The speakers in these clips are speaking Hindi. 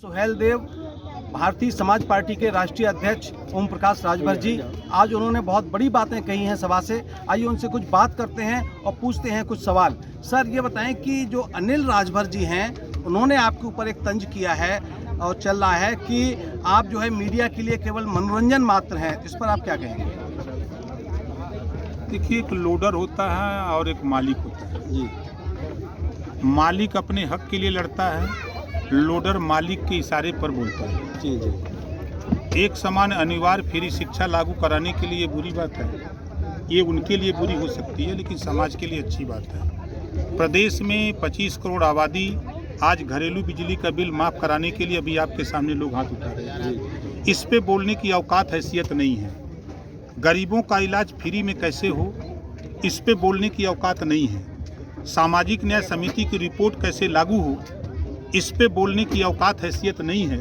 सुहेल देव, भारतीय समाज पार्टी के राष्ट्रीय अध्यक्ष ओम प्रकाश राजभर जी, आज उन्होंने बहुत बड़ी बातें कही हैं सभा से। आइए उनसे कुछ बात करते हैं और पूछते हैं कुछ सवाल। सर, ये बताएं कि जो अनिल राजभर जी हैं, उन्होंने आपके ऊपर एक तंज किया है और चल रहा है कि आप जो है मीडिया के लिए केवल मनोरंजन मात्र हैं। इस पर आप क्या कहेंगे? देखिए, एक लोडर होता है और एक मालिक होता है जी। मालिक अपने हक के लिए लड़ता है, लोडर मालिक के इशारे पर बोलता है। जी जी। एक समान अनिवार्य फ्री शिक्षा लागू कराने के लिए बुरी बात है, ये उनके लिए बुरी हो सकती है, लेकिन समाज के लिए अच्छी बात है। प्रदेश में 25 करोड़ आबादी आज घरेलू बिजली का बिल माफ़ कराने के लिए अभी आपके सामने लोग हाथ उठा रहे हैं। इस पे बोलने की औकात हैसियत नहीं है। गरीबों का इलाज फ्री में कैसे हो, इस पे बोलने की औकात नहीं है। सामाजिक न्याय समिति की रिपोर्ट कैसे लागू हो, इस पे बोलने की औकात हैसियत नहीं है।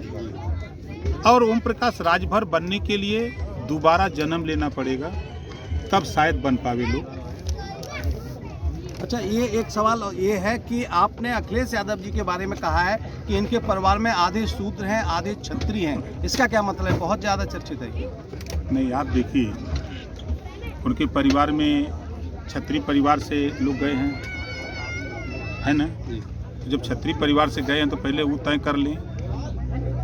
और ओम प्रकाश राजभर बनने के लिए दोबारा जन्म लेना पड़ेगा, तब शायद बन पावे लोग। अच्छा, ये एक सवाल ये है कि आपने अखिलेश यादव जी के बारे में कहा है कि इनके परिवार में आधे शूद्र हैं, आधे क्षत्रिय हैं। इसका क्या मतलब है? बहुत ज़्यादा चर्चित है। नहीं, आप देखिए, उनके परिवार में क्षत्रिय परिवार से लोग गए हैं, है ना। जब क्षत्रिय परिवार से गए हैं तो पहले वो तय कर लें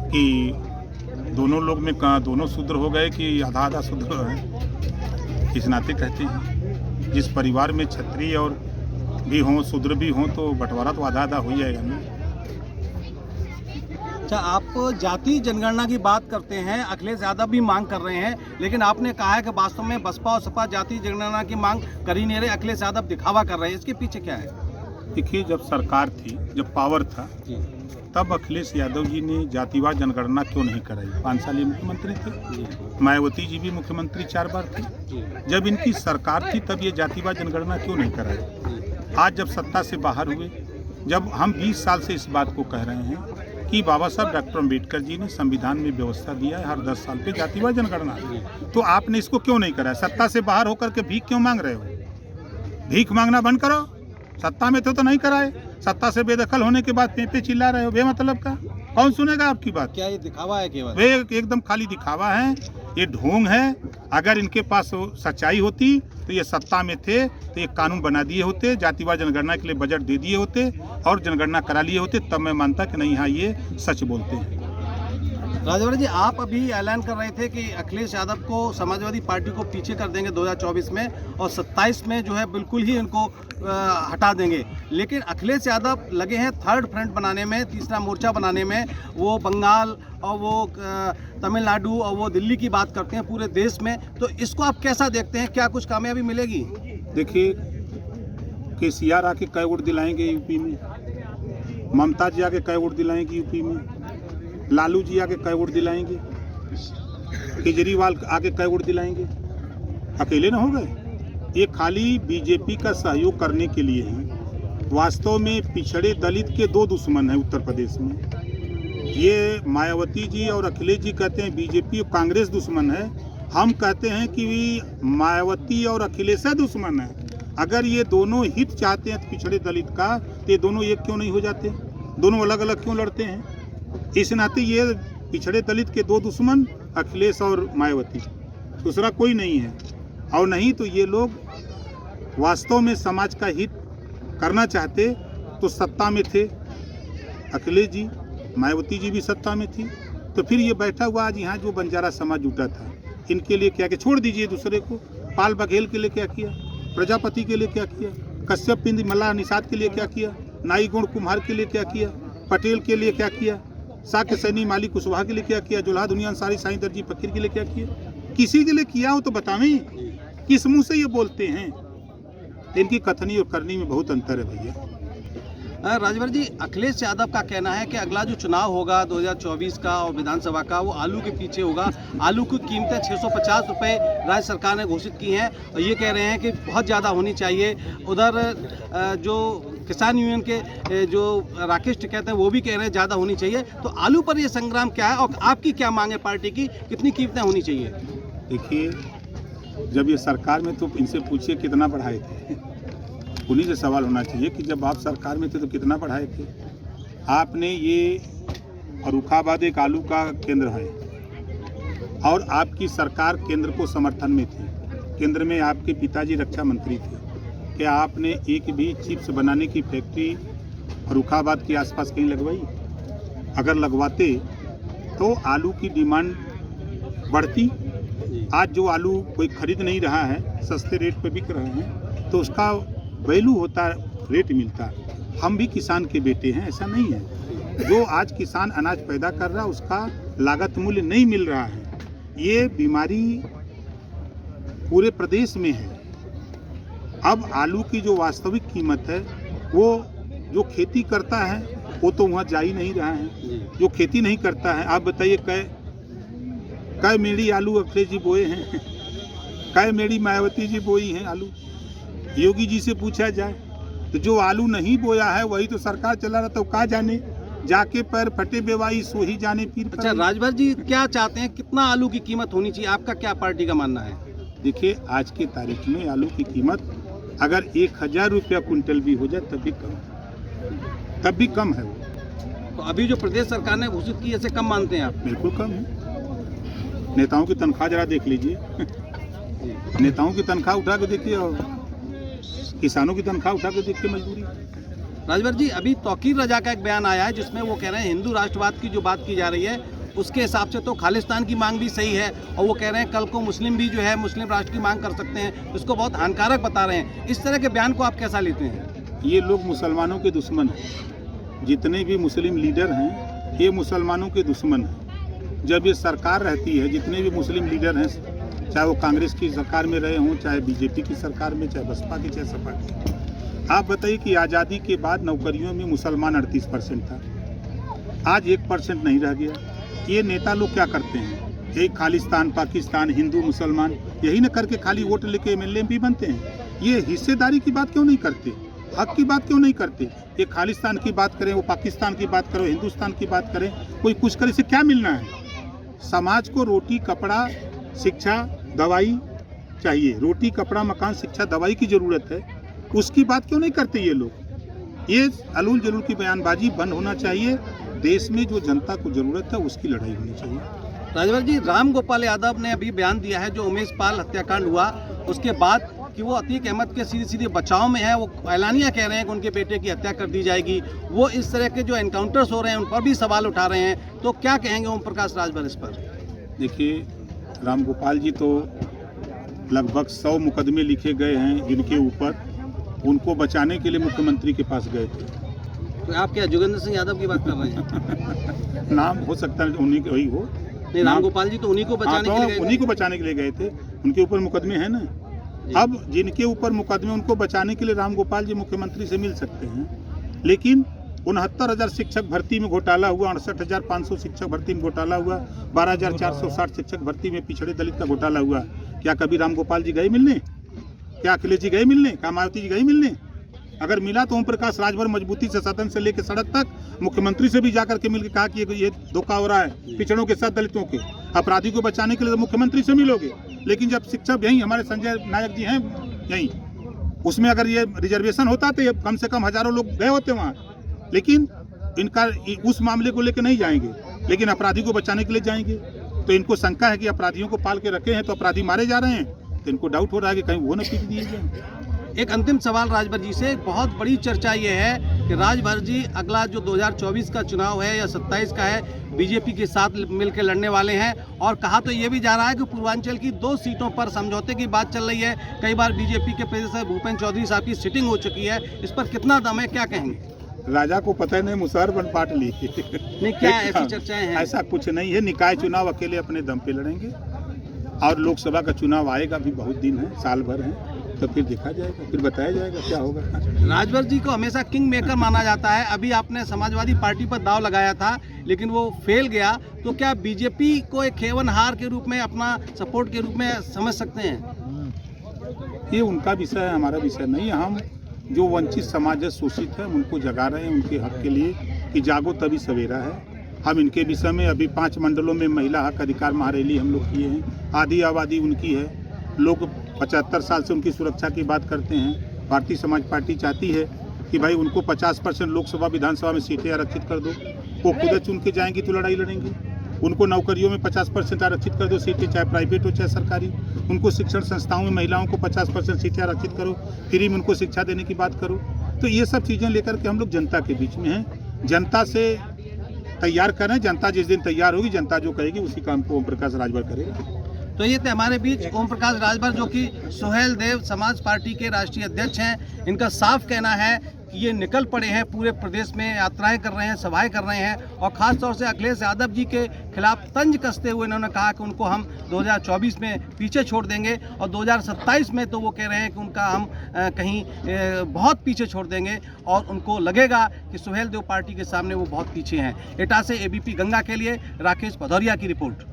कि दोनों लोग में दोनों शूद्र हो गए कि आधा आधा शूद्र है। इस नाते कहते हैं जिस परिवार में क्षत्रिय और भी हों, शूद्र भी हों, तो बंटवारा तो आधा आधा हो ही जाएगा ना। अच्छा, आप जाति जनगणना की बात करते हैं, अखिलेश यादव भी मांग कर रहे हैं, लेकिन आपने कहा है कि वास्तव में बसपा और सपा जाति जनगणना की मांग कर ही नहीं रहे, अखिलेश यादव दिखावा कर रहे हैं। इसके पीछे क्या है? देखिए, जब सरकार थी, जब पावर था, तब अखिलेश यादव जी ने जातिवार जनगणना क्यों नहीं कराई? 5 साल ये मुख्यमंत्री थे। मायावती जी भी मुख्यमंत्री 4 बार थे। जब इनकी सरकार थी तब ये जातिवार जनगणना क्यों नहीं कराई? आज जब सत्ता से बाहर हुए, जब हम 20 साल से इस बात को कह रहे हैं कि बाबा साहब डॉक्टर अम्बेडकर जी ने संविधान में व्यवस्था दिया है हर 10 साल पे जातिवार जनगणना, तो आपने इसको क्यों नहीं कराया? सत्ता से बाहर होकर के भीख क्यों मांग रहे हो? भीख मांगना बंद करो। सत्ता में तो नहीं कराए, सत्ता से बेदखल होने के बाद पे चिल्ला रहे हो बेमतलब का। कौन सुनेगा आपकी बात? क्या ये दिखावा है केवल? वे एकदम खाली दिखावा है, ये ढोंग है। अगर इनके पास सच्चाई होती तो ये सत्ता में थे तो ये कानून बना दिए होते, जातिवार जनगणना के लिए बजट दे दिए होते और जनगणना करा लिए होते, तब मैं मानता कि नहीं, हाँ ये सच बोलते हैं। राजभर जी, आप अभी ऐलान कर रहे थे कि अखिलेश यादव को समाजवादी पार्टी को पीछे कर देंगे 2024 में और 27 में जो है बिल्कुल ही इनको हटा देंगे, लेकिन अखिलेश यादव लगे हैं थर्ड फ्रंट बनाने में, तीसरा मोर्चा बनाने में। वो बंगाल और वो तमिलनाडु और वो दिल्ली की बात करते हैं पूरे देश में। तो इसको आप कैसा देखते हैं? क्या कुछ कामयाबी मिलेगी? देखिए, केसीआर आके कै वोट दिलाएंगे यूपी में, ममता जी आके कै वोट दिलाएंगे यूपी में, लालू जी आके कै वोट दिलाएंगे, केजरीवाल आके कै वोट दिलाएंगे? अकेले ना हो गए। ये खाली बीजेपी का सहयोग करने के लिए है। वास्तव में पिछड़े दलित के 2 दुश्मन हैं उत्तर प्रदेश में। ये मायावती जी और अखिलेश जी कहते हैं बीजेपी और कांग्रेस दुश्मन है, हम कहते हैं कि मायावती और अखिलेश दुश्मन है। अगर ये दोनों हित चाहते हैं पिछड़े दलित का, तो ये दोनों एक क्यों नहीं हो जाते? दोनों अलग अलग क्यों लड़ते हैं? इस नाते ये पिछड़े दलित के 2 दुश्मन अखिलेश और मायावती, दूसरा कोई नहीं है। और नहीं तो ये लोग वास्तव में समाज का हित करना चाहते तो सत्ता में थे। अखिलेश जी, मायावती जी भी सत्ता में थी, तो फिर ये बैठा हुआ आज यहाँ जो बंजारा समाज जुटा था, इनके लिए क्या किया? छोड़ दीजिए दूसरे को। पाल बघेल के लिए क्या किया? प्रजापति के लिए क्या किया? कश्यप बिंदी मल्लाह निषाद के लिए क्या किया? नाई गुण कुम्हार के लिए क्या किया? पटेल के लिए क्या किया? साक्य सैनी माली कुशवाहा के लिए क्या किया? जुल्हा दुनिया अंसारी साईं दर्जी फकीर के लिए क्या किया? किसी के लिए किया हो तो बतावें। किस मुंह से ये बोलते हैं? इनकी कथनी और करनी में बहुत अंतर है भैया। राजभर जी, अखिलेश यादव का कहना है कि अगला जो चुनाव होगा 2024 का और विधानसभा का, वो आलू के पीछे होगा। आलू की कीमतें 650 रुपये राज्य सरकार ने घोषित की हैं और ये कह रहे हैं कि बहुत ज़्यादा होनी चाहिए। उधर जो किसान यूनियन के जो राकेश टिकैत हैं वो भी कह रहे हैं ज़्यादा होनी चाहिए। तो आलू पर ये संग्राम क्या है और आपकी क्या मांग है पार्टी की? कितनी कीमतें होनी चाहिए? देखिए, जब ये सरकार में तो इनसे पूछिए कितना बढ़ाए थे। उन्हीं से सवाल होना चाहिए कि जब आप सरकार में थे तो कितना बढ़ाए थे। आपने ये फर्रुखाबाद एक आलू का केंद्र है और आपकी सरकार केंद्र को समर्थन में थी। केंद्र में आपके पिताजी रक्षा मंत्री थे। क्या आपने एक भी चिप्स बनाने की फैक्ट्री फर्रुखाबाद के आसपास कहीं लगवाई? अगर लगवाते तो आलू की डिमांड बढ़ती। आज जो आलू कोई खरीद नहीं रहा है, सस्ते रेट पे बिक रहे हैं, तो उसका वैल्यू होता, रेट मिलता। हम भी किसान के बेटे हैं, ऐसा नहीं है। जो आज किसान अनाज पैदा कर रहा है उसका लागत मूल्य नहीं मिल रहा है। ये बीमारी पूरे प्रदेश में है। अब आलू की जो वास्तविक कीमत है, वो जो खेती करता है वो तो वहाँ जा ही नहीं रहा है। जो खेती नहीं करता है, आप बताइए कै मेरी आलू अखिलेश जी बोए हैं, कै मेरी मायावती जी बोई हैं आलू? योगी जी से पूछा जाए तो जो आलू नहीं बोया है वही तो सरकार चला रहा, तो कहाँ जाने, जाके पैर फटे बेवाई सो ही जाने पीर। अच्छा राजभर जी, क्या चाहते हैं, कितना आलू की कीमत होनी चाहिए? आपका क्या पार्टी का मानना है? देखिए, आज की तारीख में आलू की कीमत अगर 1000 रुपया कुंटल भी हो जाए तब भी कम है वो। तो अभी जो प्रदेश सरकार ने घोषित की, ऐसे कम मानते हैं आप? बिल्कुल कम है। नेताओं की तनख्वाह जरा देख लीजिए, नेताओं की तनख्वाह उठा के देखिए और किसानों की तनख्वाह उठा के देखिए मजदूरी। राजभर जी, अभी तौकीर रजा का एक बयान आया है जिसमें वो कह रहे हैं हिंदू राष्ट्रवाद की जो बात की जा रही है उसके हिसाब से तो खालिस्तान की मांग भी सही है, और वो कह रहे हैं कल को मुस्लिम भी जो है मुस्लिम राष्ट्र की मांग कर सकते हैं, इसको बहुत हानिकारक बता रहे हैं। इस तरह के बयान को आप कैसा लेते हैं? ये लोग मुसलमानों के दुश्मन हैं। जितने भी मुस्लिम लीडर हैं ये मुसलमानों के दुश्मन हैं। जब ये सरकार रहती है, जितने भी मुस्लिम लीडर हैं, चाहे वो कांग्रेस की सरकार में रहे हों, चाहे बीजेपी की सरकार में, चाहे बसपा की, चाहे सपा की, आप बताइए कि आज़ादी के बाद नौकरियों में मुसलमान 38% था, आज 1% नहीं रह गया। ये नेता लोग क्या करते हैं? यही खालिस्तान, पाकिस्तान, हिंदू, मुसलमान, यही न करके खाली वोट लेके एमएलए भी बनते हैं। ये हिस्सेदारी की बात क्यों नहीं करते? हक की बात क्यों नहीं करते? ये खालिस्तान की बात करें, वो पाकिस्तान की बात करें, हिंदुस्तान की बात करें, कोई कुछ करे, इससे क्या मिलना है? समाज को रोटी, कपड़ा, शिक्षा, दवाई चाहिए। रोटी, कपड़ा, मकान, शिक्षा, दवाई की ज़रूरत है, उसकी बात क्यों नहीं करते ये लोग? ये अलूल जलूल की बयानबाजी बंद होना चाहिए। देश में जो जनता को ज़रूरत है उसकी लड़ाई होनी चाहिए। राजभर जी, राम गोपाल यादव ने अभी बयान दिया है जो उमेश पाल हत्याकांड हुआ उसके बाद कि वो अतीक अहमद के सीधे बचाव में है। वो ऐलानिया कह रहे हैं कि उनके बेटे की हत्या कर दी जाएगी। वो इस तरह के जो एनकाउंटर्स हो रहे हैं उन पर भी सवाल उठा रहे हैं, तो क्या कहेंगे ओम प्रकाश राजभर इस पर? देखिए, राम गोपाल जी तो लगभग 100 मुकदमे लिखे गए हैं जिनके ऊपर, उनको बचाने के लिए मुख्यमंत्री के पास गए थे। तो आप क्या जोगेंद्र सिंह यादव की बात कर रहे हैं? नाम हो सकता है उन्हीं के वही हो। नहीं, राम गोपाल जी तो उन्हीं को बचाने के लिए, उन्हीं को बचाने के लिए गए थे। उनके ऊपर मुकदमे हैं ना। अब जिनके ऊपर मुकदमे, उनको बचाने के लिए राम गोपाल जी मुख्यमंत्री से मिल सकते हैं। लेकिन 69,000 शिक्षक भर्ती में घोटाला हुआ, 68,500 शिक्षक भर्ती में घोटाला हुआ, 12,460 शिक्षक भर्ती में पिछड़े दलित का घोटाला हुआ। क्या कभी राम गोपाल जी गए मिलने? क्या अखिलेश जी गए मिलने? क्या मायावती जी गए मिलने? अगर मिला तो ओम प्रकाश राजभर मजबूती से सदन से लेकर सड़क तक मुख्यमंत्री से भी जाकर के मिलकर कहा कि ये धोखा हो रहा है पिछड़ों के साथ, दलितों के। अपराधी को बचाने के लिए तो मुख्यमंत्री से मिलोगे, लेकिन जब शिक्षक यहीं हमारे संजय नायक जी हैं यहीं, उसमें अगर ये रिजर्वेशन होता तो ये कम से कम हजारों लोग गए होते वहाँ। लेकिन इनका उस मामले को लेकर नहीं जाएंगे, लेकिन अपराधी को बचाने के लिए जाएंगे। तो इनको शंका है कि अपराधियों को पाल के रखे हैं तो अपराधी मारे जा रहे हैं, तो इनको डाउट हो रहा है कि कहीं वो न पीट दिए जाए। एक अंतिम सवाल राजभर जी से, बहुत बड़ी चर्चा ये है कि राजभर जी अगला जो 2024 का चुनाव है या 27 का है, बीजेपी के साथ मिलकर लड़ने वाले हैं, और कहा तो ये भी जा रहा है कि पूर्वांचल की 2 सीटों पर समझौते की बात चल रही है। कई बार बीजेपी के प्रदेश भूपेंद्र चौधरी साहब की सिटिंग हो चुकी है, इस पर कितना दम है, क्या कहेंगे? राजा को पता नहीं मुसहर बन पाट ली। नहीं, क्या ऐसी चर्चाएं हैं? ऐसा कुछ नहीं है। निकाय चुनाव अकेले अपने दम पे लड़ेंगे, और लोकसभा का चुनाव आएगा भी, बहुत दिन है, साल भर है, तो फिर देखा जाएगा, फिर बताया जाएगा क्या होगा। राजभर जी को हमेशा किंग मेकर माना जाता है। अभी आपने समाजवादी पार्टी पर दाव लगाया था लेकिन वो फेल गया, तो क्या बीजेपी को एक खेवन हार के रूप में, अपना सपोर्ट के रूप में समझ सकते हैं? ये उनका विषय है, हमारा विषय नहीं है। हम जो वंचित समाज है, शोषित है, उनको जगा रहे हैं उनके हक के लिए कि जागो तभी सवेरा है। हम इनके विषय में अभी 5 मंडलों में महिला हक अधिकार महारैली हम लोग किए हैं। आधी आबादी उनकी है, लोग 75 साल से उनकी सुरक्षा की बात करते हैं। भारतीय समाज पार्टी चाहती है कि भाई उनको 50% लोकसभा विधानसभा में सीटें आरक्षित कर दो। वो खुद चुन के जाएंगी तो लड़ाई लड़ेंगी। उनको नौकरियों में 50% आरक्षित कर दो सीटें, चाहे प्राइवेट हो चाहे सरकारी। उनको शिक्षण संस्थाओं में महिलाओं को 50% सीटें आरक्षित करो, फ्री में उनको शिक्षा देने की बात करो। तो ये सब चीज़ें लेकर के हम लोग जनता के बीच में हैं, जनता से तैयार करें। जनता जिस दिन तैयार होगी, जनता जो कहेगी उसी काम को ओम प्रकाश राजभर करेगा। तो ये थे हमारे बीच ओम प्रकाश राजभर, जो कि सुहेल देव समाज पार्टी के राष्ट्रीय अध्यक्ष हैं। इनका साफ कहना है कि ये निकल पड़े हैं, पूरे प्रदेश में यात्राएं कर रहे हैं, सभाएं कर रहे हैं, और ख़ास तौर से अखिलेश यादव जी के खिलाफ तंज कसते हुए इन्होंने कहा कि उनको हम 2024 में पीछे छोड़ देंगे, और 2027 में तो वो कह रहे हैं कि उनका हम कहीं बहुत पीछे छोड़ देंगे, और उनको लगेगा कि सुहेल देव पार्टी के सामने वो बहुत पीछे हैं। एटा से ABP गंगा के लिए राकेश भदौरिया की रिपोर्ट।